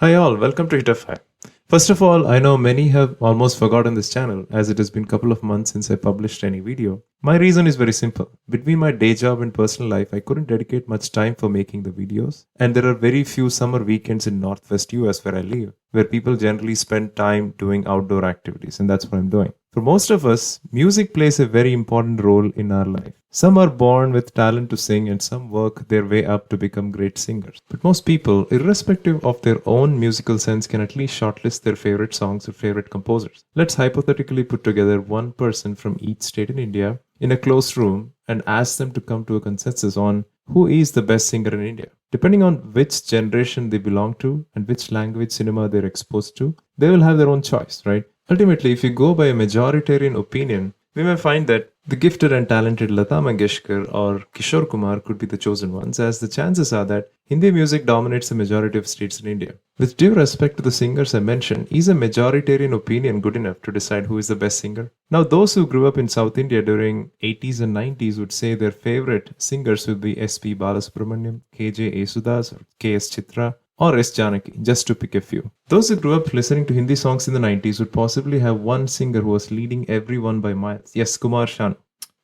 Hi all, welcome to Hitafy. First of all, I know many have almost forgotten this channel as it has been a couple of months since I published any video. My reason is very simple. Between my day job and personal life, I couldn't dedicate much time for making the videos, and there are very few summer weekends in Northwest US where I live, where people generally spend time doing outdoor activities, and that's what I'm doing. For most of us, music plays a very important role in our life. Some are born with talent to sing and some work their way up to become great singers. But most people, irrespective of their own musical sense, can at least shortlist their favorite songs or favorite composers. Let's hypothetically put together one person from each state in India in a closed room and ask them to come to a consensus on who is the best singer in India. Depending on which generation they belong to and which language cinema they're exposed to, they will have their own choice, right? Ultimately, if you go by a majoritarian opinion, we may find that the gifted and talented Lata Mangeshkar or Kishore Kumar could be the chosen ones, as the chances are that Hindi music dominates the majority of states in India. With due respect to the singers I mentioned, is a majoritarian opinion good enough to decide who is the best singer? Now, those who grew up in South India during 80s and 90s would say their favorite singers would be SP Balasubramaniam, KJ Yesudas, or KS Chitra, or S. Janaki, just to pick a few. Those who grew up listening to Hindi songs in the 90s would possibly have one singer who was leading everyone by miles. Yes, Kumar Sanu.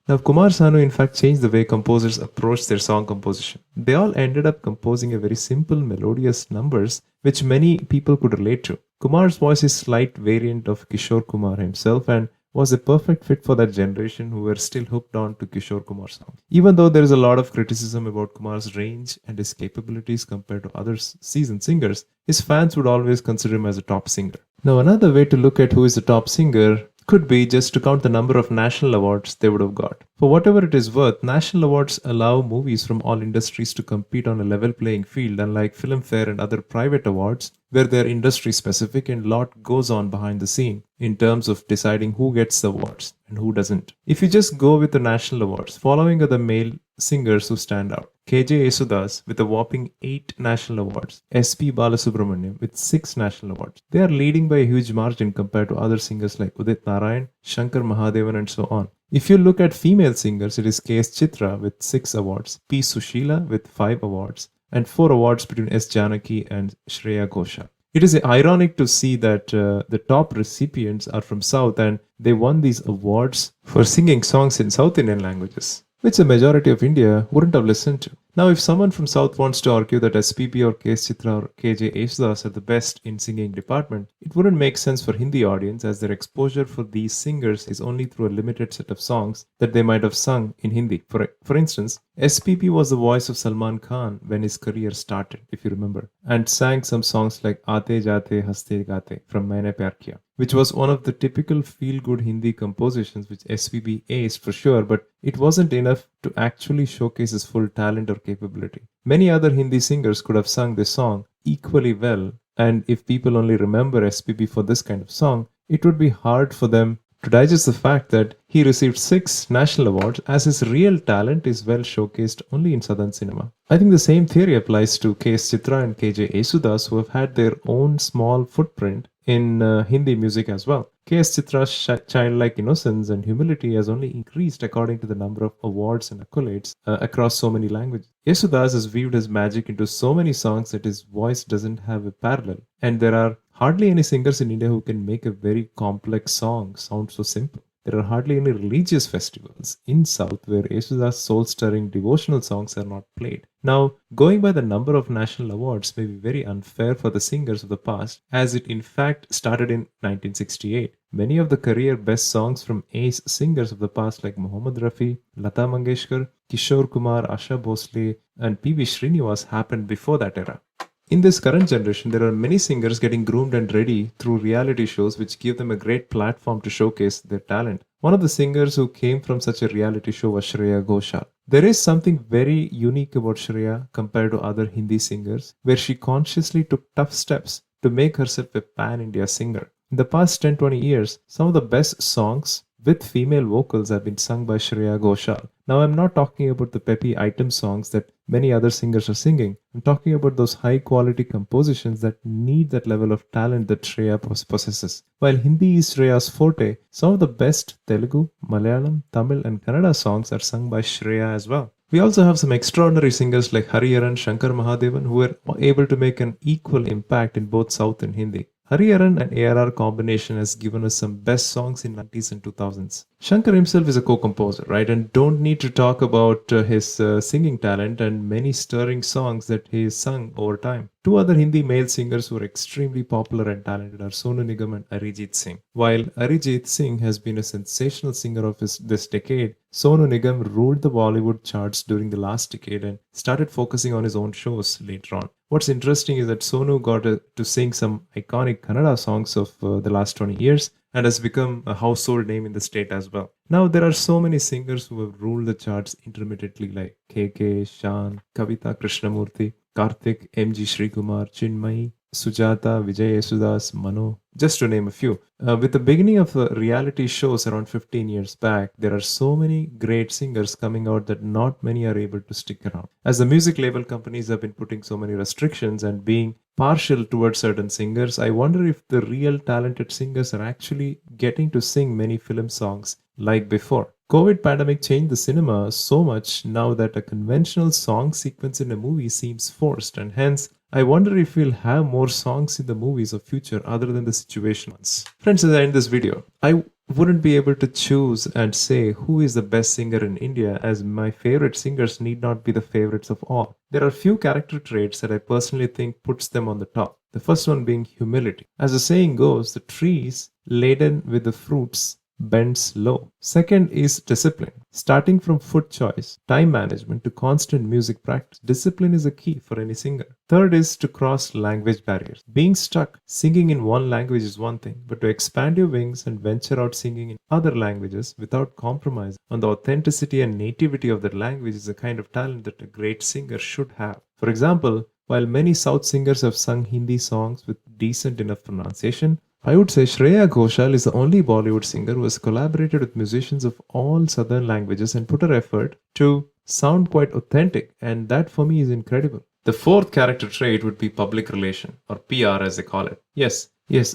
Now, Kumar Sanu in fact changed the way composers approach their song composition. They all ended up composing a very simple, melodious numbers which many people could relate to. Kumar's voice is a slight variant of Kishore Kumar himself and was a perfect fit for that generation who were still hooked on to Kishore Kumar's songs. Even though there is a lot of criticism about Kumar's range and his capabilities compared to other seasoned singers, his fans would always consider him as a top singer. Now, another way to look at who is the top singer could be just to count the number of national awards they would have got. For whatever it is worth, national awards allow movies from all industries to compete on a level playing field, unlike Filmfare and other private awards, where they're industry specific and lot goes on behind the scene in terms of deciding who gets the awards and who doesn't. If you just go with the national awards, following are the male singers who stand out. KJ Yesudas with a whopping 8 national awards, SP Balasubramaniam with 6 national awards. They are leading by a huge margin compared to other singers like Udit Narayan, Shankar Mahadevan and so on. If you look at female singers, it is KS Chitra with 6 awards, P. Sushila with 5 awards, and 4 awards between S. Janaki and Shreya Ghoshal. It is ironic to see that the top recipients are from South and they won these awards for singing songs in South Indian languages, which the majority of India wouldn't have listened to. Now, if someone from South wants to argue that SPB or KS Chitra or KJ Yesudas are the best in singing department, it wouldn't make sense for Hindi audience as their exposure for these singers is only through a limited set of songs that they might have sung in Hindi. For instance, SPB was the voice of Salman Khan when his career started, if you remember, and sang some songs like Aate Jaate Haste Gaate from Maine Pyar Kiya, which was one of the typical feel-good Hindi compositions which SPB aced for sure, but it wasn't enough to actually showcase his full talent or capability. Many other Hindi singers could have sung this song equally well, and if people only remember SPB for this kind of song, it would be hard for them to digest the fact that he received 6 national awards as his real talent is well showcased only in Southern cinema. I think the same theory applies to KS Chitra and KJ Yesudas, who have had their own small footprint in Hindi music as well. KS Chitra's childlike innocence and humility has only increased according to the number of awards and accolades across so many languages. Yesudas has weaved his magic into so many songs that his voice doesn't have a parallel, and there are hardly any singers in India who can make a very complex song sound so simple. There are hardly any religious festivals in South where Yesudas' soul-stirring devotional songs are not played. Now, going by the number of national awards may be very unfair for the singers of the past, as it in fact started in 1968. Many of the career best songs from ace singers of the past like Mohammed Rafi, Lata Mangeshkar, Kishore Kumar, Asha Bhosle, and PB Srinivas happened before that era. In this current generation, there are many singers getting groomed and ready through reality shows which give them a great platform to showcase their talent. One of the singers who came from such a reality show was Shreya Ghoshal. There is something very unique about Shreya compared to other Hindi singers, where she consciously took tough steps to make herself a pan-India singer. In the past 10-20 years, some of the best songs with female vocals have been sung by Shreya Ghoshal. Now, I'm not talking about the peppy item songs that many other singers are singing. I'm talking about those high quality compositions that need that level of talent that Shreya possesses. While Hindi is Shreya's forte, some of the best Telugu, Malayalam, Tamil and Kannada songs are sung by Shreya as well. We also have some extraordinary singers like Hariharan, Shankar Mahadevan who were able to make an equal impact in both South and Hindi. Hariharan and ARR combination has given us some best songs in 90s and 2000s. Shankar himself is a co-composer, right? And don't need to talk about his singing talent and many stirring songs that he has sung over time. Two other Hindi male singers who are extremely popular and talented are Sonu Nigam and Arijit Singh. While Arijit Singh has been a sensational singer of this decade, Sonu Nigam ruled the Bollywood charts during the last decade and started focusing on his own shows later on. What's interesting is that Sonu got to sing some iconic Kannada songs of the last 20 years and has become a household name in the state as well. Now, there are so many singers who have ruled the charts intermittently like KK, Shan, Kavita Krishnamurthy, Karthik, MG Srikumar, Chinmayi, Sujata, Vijay Yesudas, Mano, just to name a few. With the beginning of reality shows around 15 years back, there are so many great singers coming out that not many are able to stick around. As the music label companies have been putting so many restrictions and being partial towards certain singers, I wonder if the real talented singers are actually getting to sing many film songs like before. COVID pandemic changed the cinema so much now that a conventional song sequence in a movie seems forced, and hence I wonder if we'll have more songs in the movies of future other than the situation ones. Friends, as I end this video, I wouldn't be able to choose and say who is the best singer in India, as my favorite singers need not be the favorites of all. There are few character traits that I personally think puts them on the top. The first one being humility. As the saying goes, the trees laden with the fruits bends low. Second is discipline. Starting from food choice, time management to constant music practice, discipline is a key for any singer. Third is to cross language barriers. Being stuck singing in one language is one thing, but to expand your wings and venture out singing in other languages without compromise on the authenticity and nativity of that language is a kind of talent that a great singer should have. For example, while many South singers have sung Hindi songs with decent enough pronunciation, I would say Shreya Ghoshal is the only Bollywood singer who has collaborated with musicians of all southern languages and put her effort to sound quite authentic, and that for me is incredible. The fourth character trait would be public relation, or PR as they call it. Yes,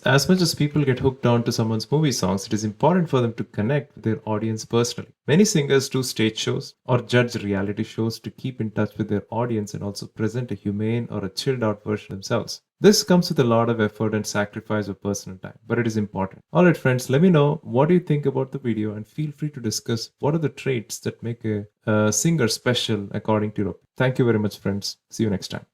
as much as people get hooked on to someone's movie songs, it is important for them to connect with their audience personally. Many singers do stage shows or judge reality shows to keep in touch with their audience and also present a humane or a chilled out version themselves. This comes with a lot of effort and sacrifice of personal time, but it is important. Alright friends, let me know what do you think about the video and feel free to discuss what are the traits that make a singer special according to your opinion. Thank you very much friends. See you next time.